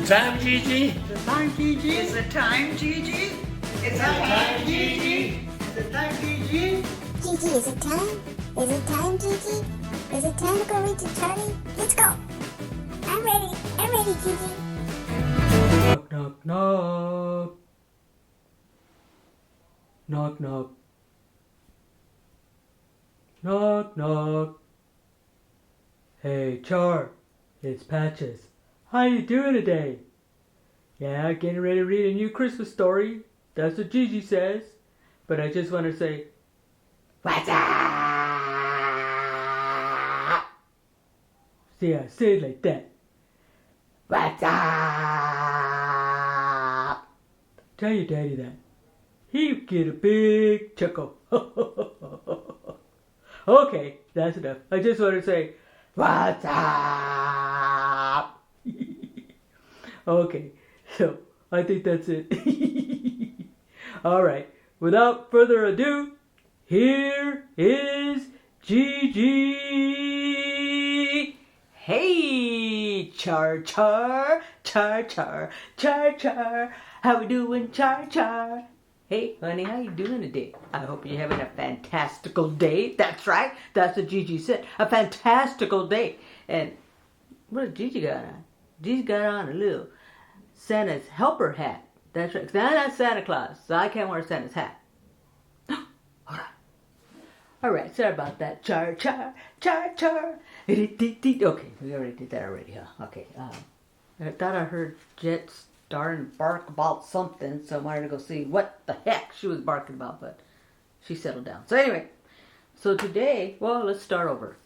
time, Gigi? Is it time, Gigi? Is it time, Gigi? It's time, Gigi. Is it time, Gigi? Gigi, is it time? Is it time, Gigi? Is it time to go read to Charlie? Let's go. I'm ready. I'm ready, Gigi. Knock, knock, knock. Knock, knock. Knock, knock. Hey, Char. It's Patches. How you doing today? Yeah, getting ready to read a new Christmas story. That's what Gigi says. But I just want to say, what's up? Yeah, say it like that. What's up? Tell your daddy that. He'll get a big chuckle. Okay, that's enough. I just want to say, what's up? Okay, so I think that's it. Alright, without further ado, here is Gigi. Hey, Char Char, Char Char, Char Char. How we doing, Char Char? Hey, honey, how you doing today? I hope you're having a fantastical day. That's right. That's what Gigi said. A fantastical day. And what did Gigi got on? Gigi got on a little Santa's helper hat. That's right. 'Cause I'm not Santa Claus, so I can't wear Santa's hat. Hold on. All right, sorry about that. Char, char, char, char. Okay, we already did that already, huh? Okay. I thought I heard Jet starting to bark about something, so I wanted to go see what the heck she was barking about, but she settled down. So anyway, so today, well, let's start over.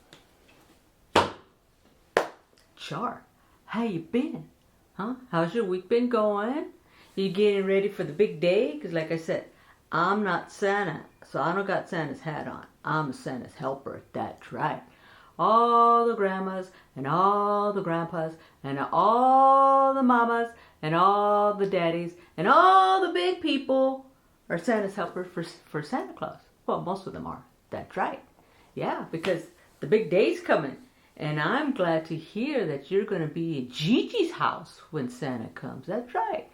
Char, how you been? Huh? How's your week been going? You getting ready for the big day? Because like I said, I'm not Santa, so I don't got Santa's hat on. I'm Santa's helper. That's right. All the grandmas and all the grandpas and all the mamas and all the daddies and all the big people are Santa's helper for Santa Claus. Well, most of them are. That's right. Yeah, because the big day's coming. And I'm glad to hear that you're going to be at Gigi's house when Santa comes. That's right.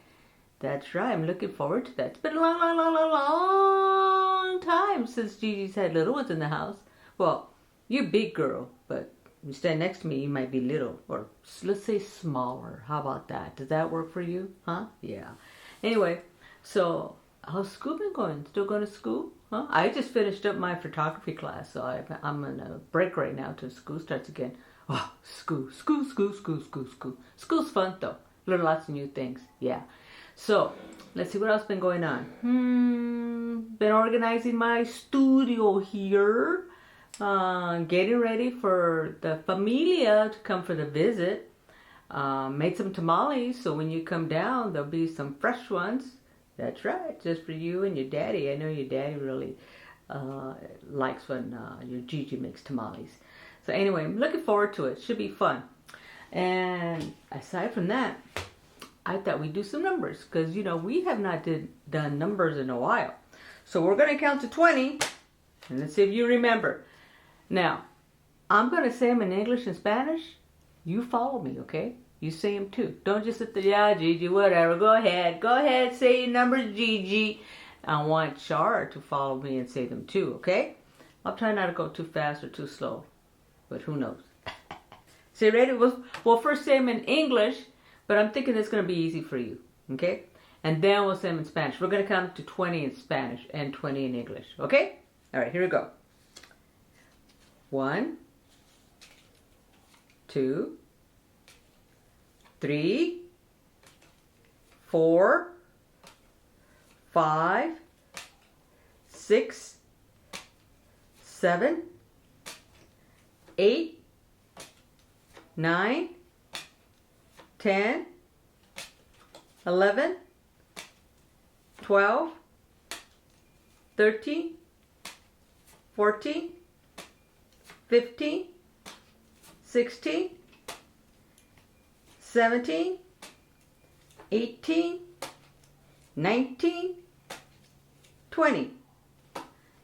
That's right. I'm looking forward to that. It's been a long, long, long, long, long time since Gigi's had little ones in the house. Well, you're a big girl, but you stand next to me, you might be little. Or let's say smaller. How about that? Does that work for you? Huh? Yeah. Anyway, so how's school been going? Still going to school? Huh? I just finished up my photography class, so I'm on a break right now till school starts again. Oh, school. School's fun though. Learn lots of new things. Yeah. So, let's see what else been going on. Been organizing my studio here. Getting ready for the familia to come for the visit. Made some tamales, so when you come down, there'll be some fresh ones. That's right, just for you and your daddy. I know your daddy really likes when your Gigi makes tamales. So anyway, I'm looking forward to it. Should be fun. And aside from that, I thought we'd do some numbers. Because, you know, we have not done numbers in a while. So we're going to count to 20. And let's see if you remember. Now, I'm going to say them in English and Spanish. You follow me, okay? You say them too. Don't just sit there, yeah, Gigi, whatever. Go ahead. Go ahead, say your numbers, Gigi. I want Char to follow me and say them too, okay? I'll try not to go too fast or too slow. But who knows? So you ready? We'll first say them in English, but I'm thinking it's going to be easy for you, okay? And then we'll say them in Spanish. We're going to count to 20 in Spanish and 20 in English, okay? All right, here we go. 1, 2, 3, 4, 5, 6, 7, 8, 9, 10, 11, 12, 13, 14, 15, 16, 17, 18, 19, 20.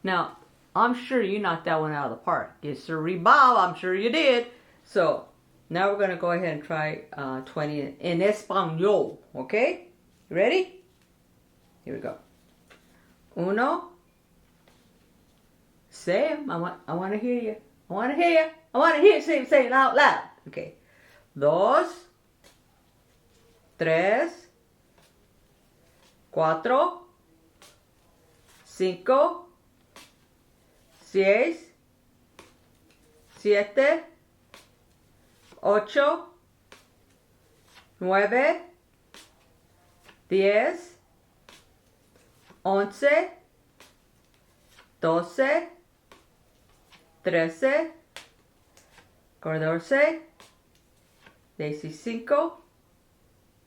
Now, I'm sure you knocked that one out of the park. Yes, sir, Bob, I'm sure you did. So, Now we're going to go ahead and try 20 in español. Okay? You ready? Here we go. Uno. Say 'em. I want to hear you. I want to hear you. I want to hear you say it out loud. Okay. Dos. Tres. Cuatro. Cinco. Seis. Siete. Ocho. Nueve. 10, 11, 12, 13, 14, 15,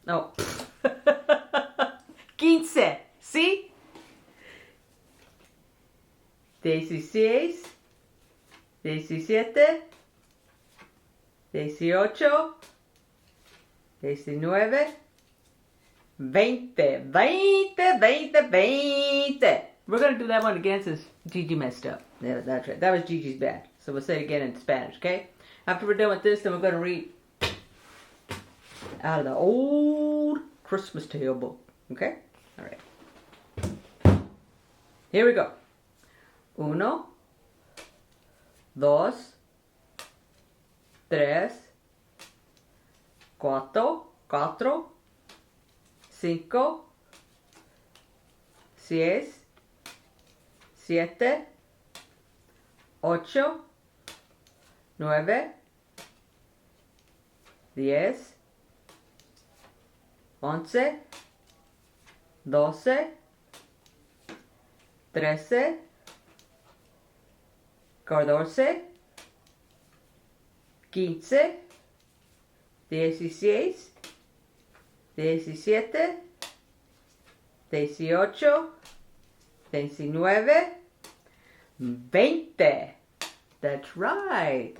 no, 15, ¿sí? 16, 17, 18, 19, 20. We're going to do that one again since Gigi messed up. Yeah, that's right. That was Gigi's bad. So we'll say it again in Spanish, okay? After we're done with this, then we're going to read out of the old Christmas tale book, okay? All right. Here we go. Uno, dos, tres, cuatro, cinco, seis, siete, ocho, nueve, 10, 11, 12, 13, 14, 15, 16, 17, 18, 19, 20. That's right.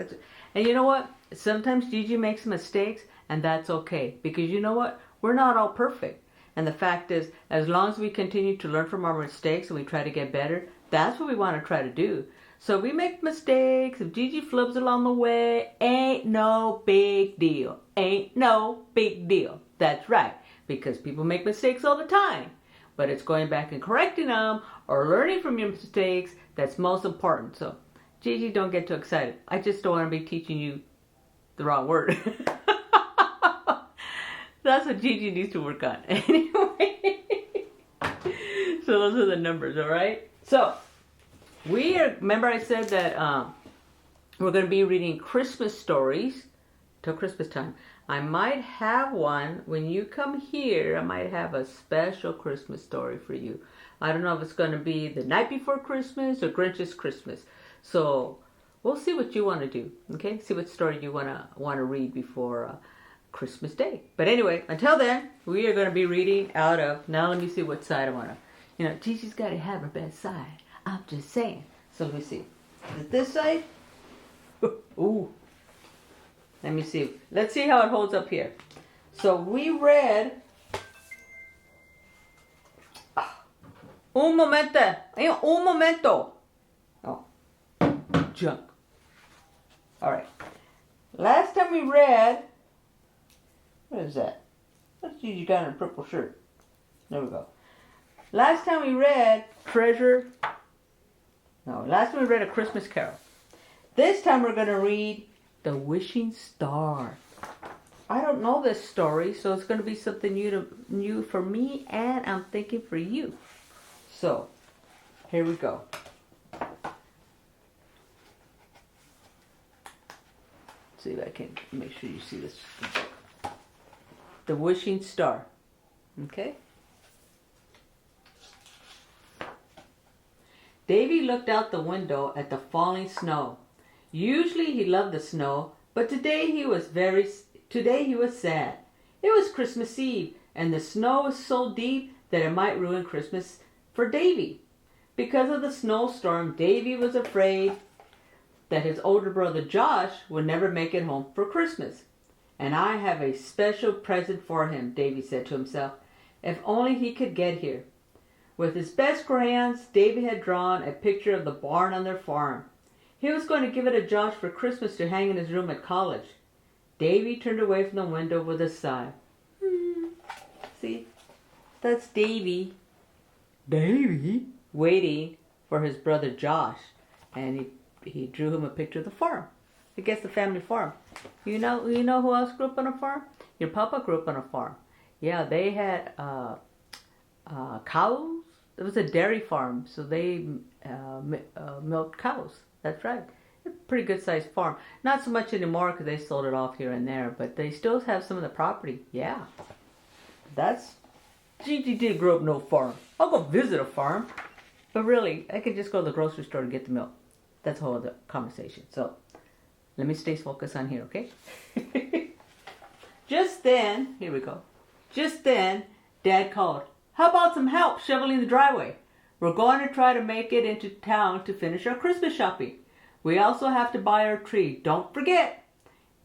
And you know what? Sometimes Gigi makes mistakes, and that's okay. Because you know what? We're not all perfect. And the fact is, as long as we continue to learn from our mistakes and we try to get better, that's what we want to try to do. So if we make mistakes, if Gigi flubs along the way, ain't no big deal. Ain't no big deal. That's right. Because people make mistakes all the time. But it's going back and correcting them or learning from your mistakes that's most important. So, Gigi, don't get too excited. I just don't want to be teaching you the wrong word. That's what Gigi needs to work on. Anyway. So those are the numbers, all right? So, remember I said that we're going to be reading Christmas stories till Christmas time. I might have one, when you come here, I might have a special Christmas story for you. I don't know if it's going to be the night before Christmas or Grinch's Christmas. So we'll see what you want to do, okay? See what story you want to read before Christmas Day. But anyway, until then, we are going to be reading out of, now let me see what side I want to, Gigi's got to have her best side. I'm just saying. So let me see. Is it this side? Ooh. Let me see. Let's see how it holds up here. So we read... Un momento. Oh. Junk. Alright. Last time we read... What is that? What's Gigi got in a purple shirt? There we go. Last time we read last time we read A Christmas Carol. This time we're going to read The Wishing Star. I don't know this story, so it's going to be something new for me, and I'm thinking for you. So, here we go. See if I can make sure you see this. The Wishing Star. Okay? Davy looked out the window at the falling snow. Usually he loved the snow, but today he was sad. It was Christmas Eve, and the snow was so deep that it might ruin Christmas for Davy. Because of the snowstorm, Davy was afraid that his older brother Josh would never make it home for Christmas. And I have a special present for him, Davy said to himself. If only he could get here. With his best crayons, Davy had drawn a picture of the barn on their farm. He was going to give it to Josh for Christmas to hang in his room at college. Davy turned away from the window with a sigh. See, that's Davy. Davy? Waiting for his brother Josh. And he drew him a picture of the farm. I guess the family farm. You know who else grew up on a farm? Your papa grew up on a farm. Yeah, they had cows. It was a dairy farm, so they milked cows. That's right. A pretty good sized farm. Not so much anymore because they sold it off here and there, but they still have some of the property. Yeah. Gigi did grow up no farm. I'll go visit a farm. But really, I could just go to the grocery store to get the milk. That's a whole other conversation. So, let me stay focused on here, okay? Just then, here we go. Just then, Dad called, "How about some help shoveling the driveway? We're going to try to make it into town to finish our Christmas shopping. We also have to buy our tree. Don't forget."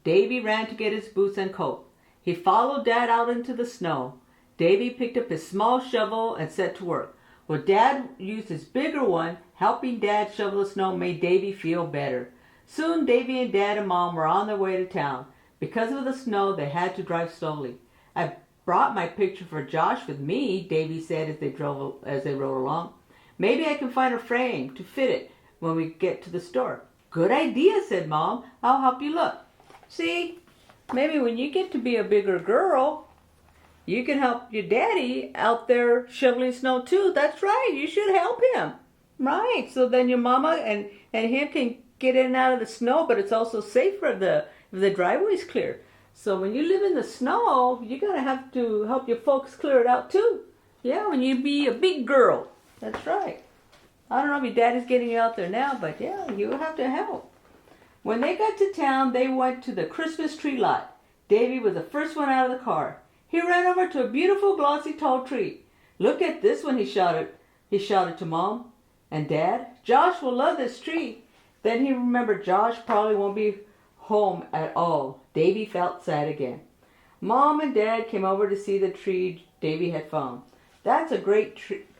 Davy ran to get his boots and coat. He followed Dad out into the snow. Davy picked up his small shovel and set to work. Well, Dad used his bigger one. Helping Dad shovel the snow made Davy feel better. Soon, Davy and Dad and Mom were on their way to town. Because of the snow, they had to drive slowly. "I brought my picture for Josh with me," Davy said as they rode along. "Maybe I can find a frame to fit it when we get to the store." "Good idea," said Mom. "I'll help you look." See, maybe when you get to be a bigger girl, you can help your daddy out there shoveling snow too. That's right. You should help him. Right. So then your mama and him can get in and out of the snow, but it's also safer if the driveway's clear. So when you live in the snow, you're going to have to help your folks clear it out too. Yeah, when you be a big girl. That's right. I don't know if your daddy's getting you out there now, but yeah, you have to help. When they got to town, they went to the Christmas tree lot. Davy was the first one out of the car. He ran over to a beautiful, glossy, tall tree. "Look at this one," he shouted. He shouted to Mom and Dad. "Josh will love this tree." Then he remembered Josh probably won't be home at all. Davy felt sad again. Mom and Dad came over to see the tree Davy had found. "That's a great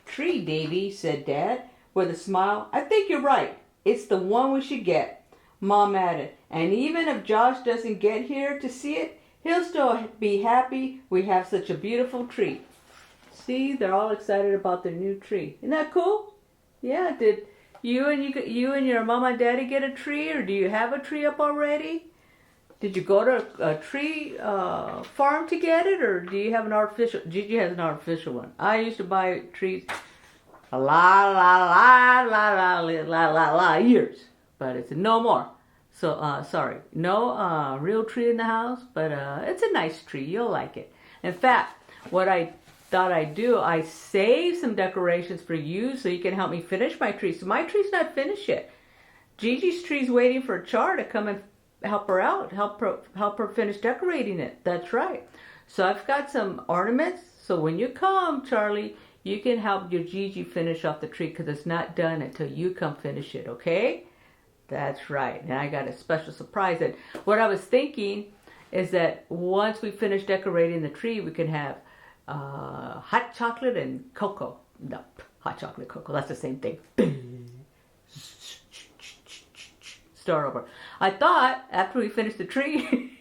tree, Davy," said Dad with a smile. "I think you're right. It's the one we should get." Mom added, "And even if Josh doesn't get here to see it, he'll still be happy we have such a beautiful tree." See, they're all excited about their new tree. Isn't that cool? Yeah, did you and your mama and daddy get a tree, or do you have a tree up already? Did you go to a tree farm to get it, or do you have an artificial? Gigi has an artificial one. I used to buy trees years, but it's no more. So, sorry, no real tree in the house, but it's a nice tree. You'll like it. In fact, what I thought I'd do, I saved some decorations for you so you can help me finish my tree. So my tree's not finished yet. Gigi's tree's waiting for Char to come and help her out, help her finish decorating it. That's right. So I've got some ornaments. So when you come, Charlie, you can help your Gigi finish off the tree because it's not done until you come finish it, okay? That's right. And I got a special surprise. And what I was thinking is that once we finish decorating the tree, we can have hot chocolate and cocoa. No, hot chocolate, cocoa. That's the same thing. Start over. I thought after we finish the tree,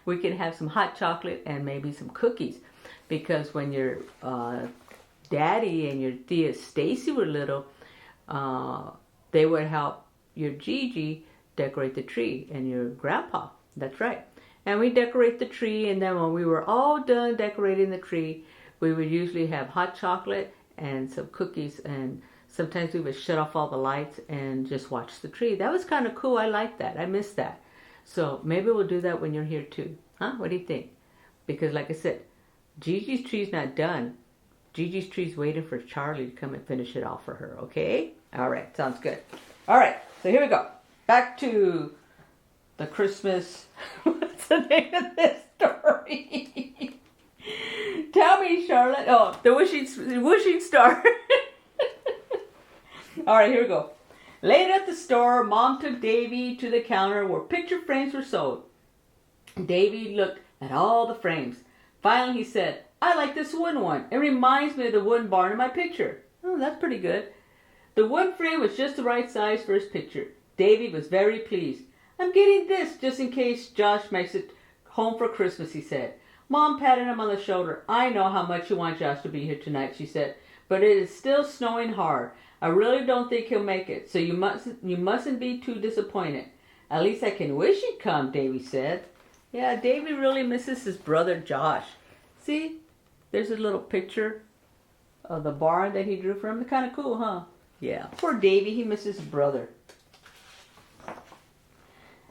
we can have some hot chocolate and maybe some cookies. Because when your daddy and your Tia Stacy were little, they would help your Gigi decorate the tree and your grandpa. That's right. And we decorate the tree, and then when we were all done decorating the tree, we would usually have hot chocolate and some cookies, and sometimes we would shut off all the lights and just watch the tree. That was kind of cool. I like that. I miss that. So maybe we'll do that when you're here too. Huh? What do you think? Because like I said, Gigi's tree's not done. Gigi's tree's waiting for Charlie to come and finish it off for her, okay? All right, sounds good. All right, so here we go. Back to the Christmas. What's the name of this story? Tell me, Charlotte. Oh, the wishing star. All right, here we go. Later at the store, Mom took Davy to the counter where picture frames were sold. Davy looked at all the frames. Finally, he said, "I like this wooden one. It reminds me of the wooden barn in my picture." Oh, that's pretty good. The wooden frame was just the right size for his picture. Davy was very pleased. I'm getting this just in case Josh makes it home for Christmas, he said. Mom patted him on the shoulder. I know how much you want Josh to be here tonight, she said, but it is still snowing hard. I really don't think he'll make it, so you mustn't be too disappointed. At least I can wish he'd come, Davy said. Yeah, Davy really misses his brother Josh. See, there's a little picture of the barn that he drew for him. It's kind of cool, huh? Yeah, poor Davy, he misses his brother.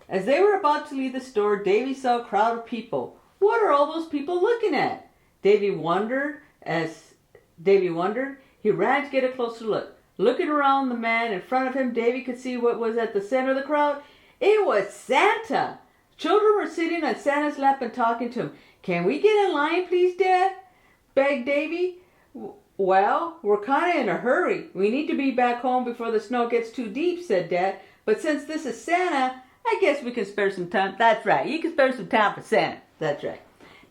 As they were about to leave the store, Davy saw a crowd of people. What are all those people looking at? Davy wondered. He ran to get a closer look. Looking around the man in front of him, Davy could see what was at the center of the crowd. It was Santa. Children were sitting on Santa's lap and talking to him. Can we get in line, please, Dad? Begged Davy. Well, we're kind of in a hurry. We need to be back home before the snow gets too deep, said Dad. But since this is Santa, I guess we can spare some time. That's right. You can spare some time for Santa. That's right.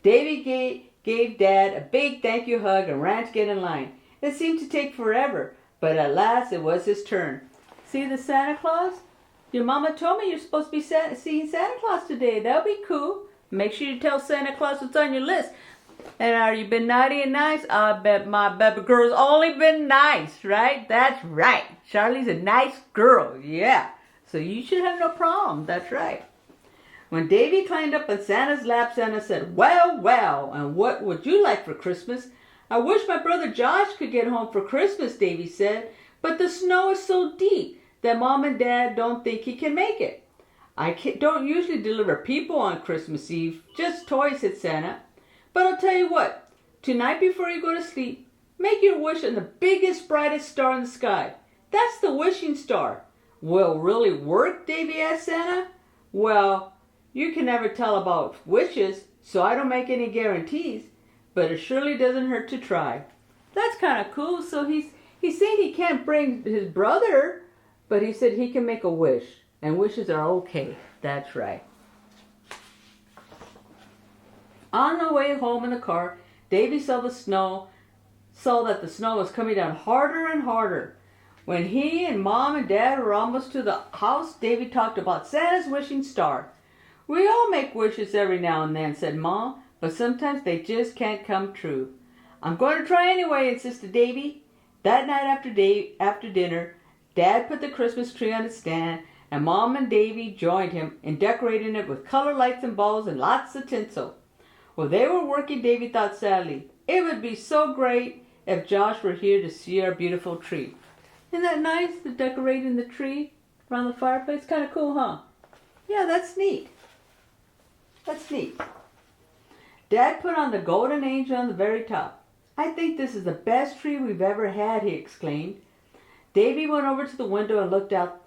Davy gave Dad a big thank you hug and ran to get in line. It seemed to take forever, but at last it was his turn. See the Santa Claus? Your mama told me you're supposed to be seeing Santa Claus today. That'll be cool. Make sure you tell Santa Claus what's on your list. And are you been naughty and nice? I bet my baby girl's only been nice, right? That's right. Charlie's a nice girl, yeah. So you should have no problem, that's right. When Davy climbed up on Santa's lap, Santa said, well, well, and what would you like for Christmas? I wish my brother Josh could get home for Christmas, Davy said, but the snow is so deep that Mom and Dad don't think he can make it. Don't usually deliver people on Christmas Eve, just toys, said Santa. But I'll tell you what, tonight before you go to sleep, make your wish on the biggest, brightest star in the sky. That's the wishing star. Will it really work, Davy asked Santa. Well, you can never tell about wishes, so I don't make any guarantees, but it surely doesn't hurt to try. That's kind of cool. So he's saying he can't bring his brother, but he said he can make a wish, and wishes are okay. That's right. On the way home in the car, Davy saw that the snow was coming down harder and harder. When he and Mom and Dad were almost to the house, Davy talked about Santa's wishing star. We all make wishes every now and then, said Mom, but sometimes they just can't come true. I'm going to try anyway, insisted Davy. That night after dinner, Dad put the Christmas tree on its stand, and Mom and Davy joined him in decorating it with color lights and balls and lots of tinsel. While they were working, Davy thought sadly, it would be so great if Josh were here to see our beautiful tree. Isn't that nice, the decorating the tree around the fireplace? Kind of cool, huh? Yeah, that's neat. That's neat. Dad put on the golden angel on the very top. I think this is the best tree we've ever had, he exclaimed. Davy went over to the window and looked out.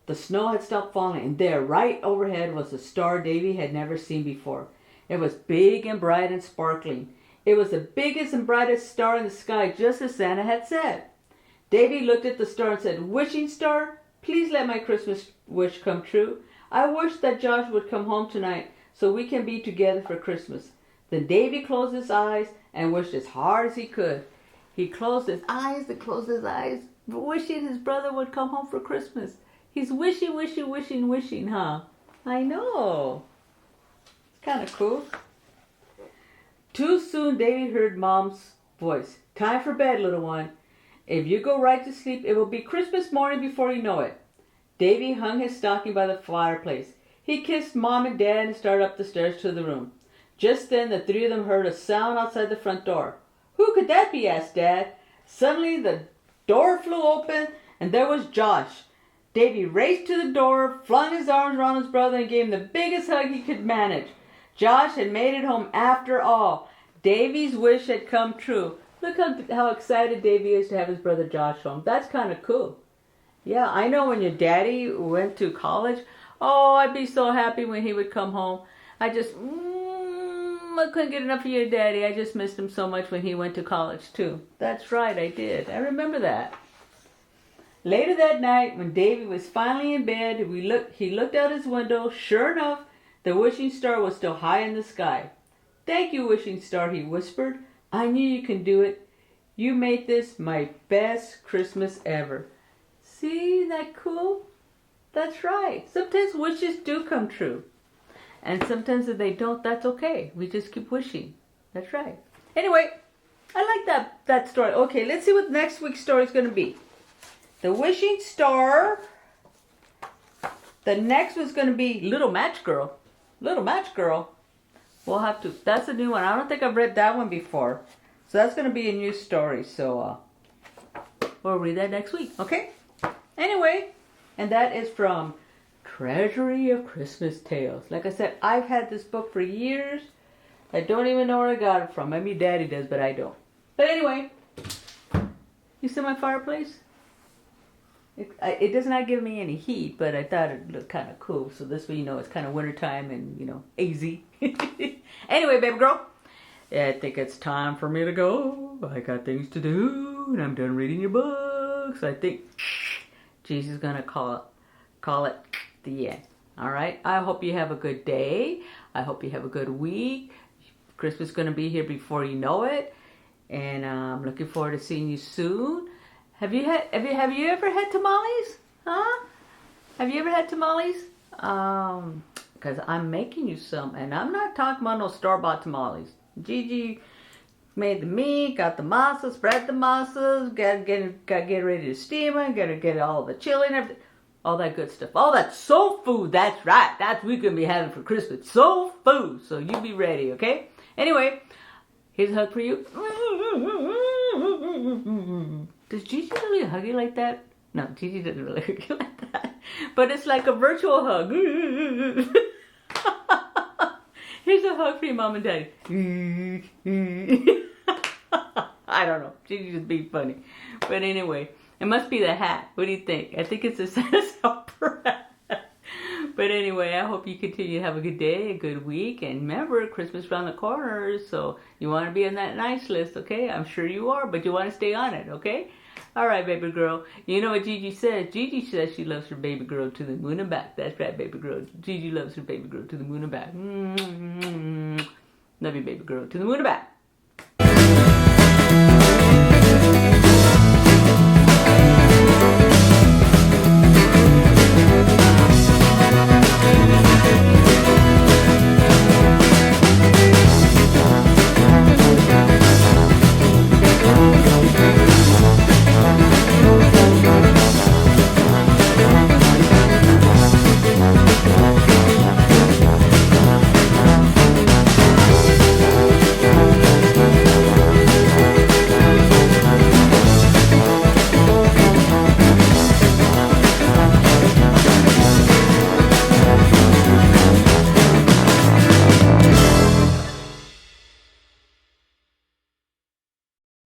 The snow had stopped falling, and there, right overhead, was a star Davy had never seen before. It was big and bright and sparkling. It was the biggest and brightest star in the sky, just as Santa had said. Davy looked at the star and said, Wishing star, please let my Christmas wish come true. I wish that Josh would come home tonight so we can be together for Christmas. Then Davy closed his eyes and wished as hard as he could. He closed his eyes and closed his eyes, wishing his brother would come home for Christmas. He's wishing, wishing, wishing, wishing, huh? I know. It's kind of cool. Too soon Davy heard Mom's voice. Time for bed, little one. If you go right to sleep, it will be Christmas morning before you know it. Davy hung his stocking by the fireplace. He kissed Mom and Dad and started up the stairs to the room. Just then, the three of them heard a sound outside the front door. Who could that be? Asked Dad. Suddenly, the door flew open, and there was Josh. Davy raced to the door, flung his arms around his brother, and gave him the biggest hug he could manage. Josh had made it home after all. Davy's wish had come true. Look how excited Davy is to have his brother Josh home. That's kind of cool. Yeah, I know when your daddy went to college, oh, I'd be so happy when he would come home. I couldn't get enough of your daddy. I just missed him so much when he went to college too. That's right, I did. I remember that. Later that night, when Davy was finally in bed, he looked out his window. Sure enough, the wishing star was still high in the sky. Thank you, wishing star, he whispered. I knew you can do it. You made this my best Christmas ever. See, that cool? That's right. Sometimes wishes do come true. And sometimes if they don't, that's okay. We just keep wishing. That's right. Anyway, I like that story. Okay, let's see what next week's story is going to be. The Wishing Star. The next one's going to be Little Match Girl. Little Match Girl. We'll have to. That's a new one. I don't think I've read that one before. So that's going to be a new story. So we'll read that next week. Okay? Anyway, and that is from Treasury of Christmas Tales. Like I said, I've had this book for years. I don't even know where I got it from. Maybe Daddy does, but I don't. But anyway, you see my fireplace? It does not give me any heat, but I thought it looked kind of cool. So this way, you know, it's kind of wintertime and, you know, easy. Anyway, baby girl, I think it's time for me to go. I got things to do, and I'm done reading your books. I think Gigi's going to call it the end. All right? I hope you have a good day. I hope you have a good week. Christmas is going to be here before you know it. And I'm looking forward to seeing you soon. Have you ever had tamales? Huh? Have you ever had tamales? Because I'm making you some, and I'm not talking about no store-bought tamales. Gigi made the meat, got the masa, spread the masas, got get ready to steam it, got to get all the chili and everything, all that good stuff. All that soul food. That's right. That's what we're gonna be having for Christmas. Soul food. So you be ready, okay? Anyway, here's a hug for you. Does Gigi really hug you like that? No, Gigi doesn't really hug you like that. But it's like a virtual hug. Here's a hug for your mom and daddy. I don't know. Gigi's just being funny. But anyway, it must be the hat. What do you think? I think it's a Santa's helper hat. But anyway, I hope you continue to have a good day, a good week. And remember, Christmas around the corner. So you want to be on that nice list, okay? I'm sure you are, but you want to stay on it, okay? All right, baby girl. You know what Gigi says? Gigi says she loves her baby girl to the moon and back. That's right, baby girl. Gigi loves her baby girl to the moon and back. Love you, baby girl. To the moon and back.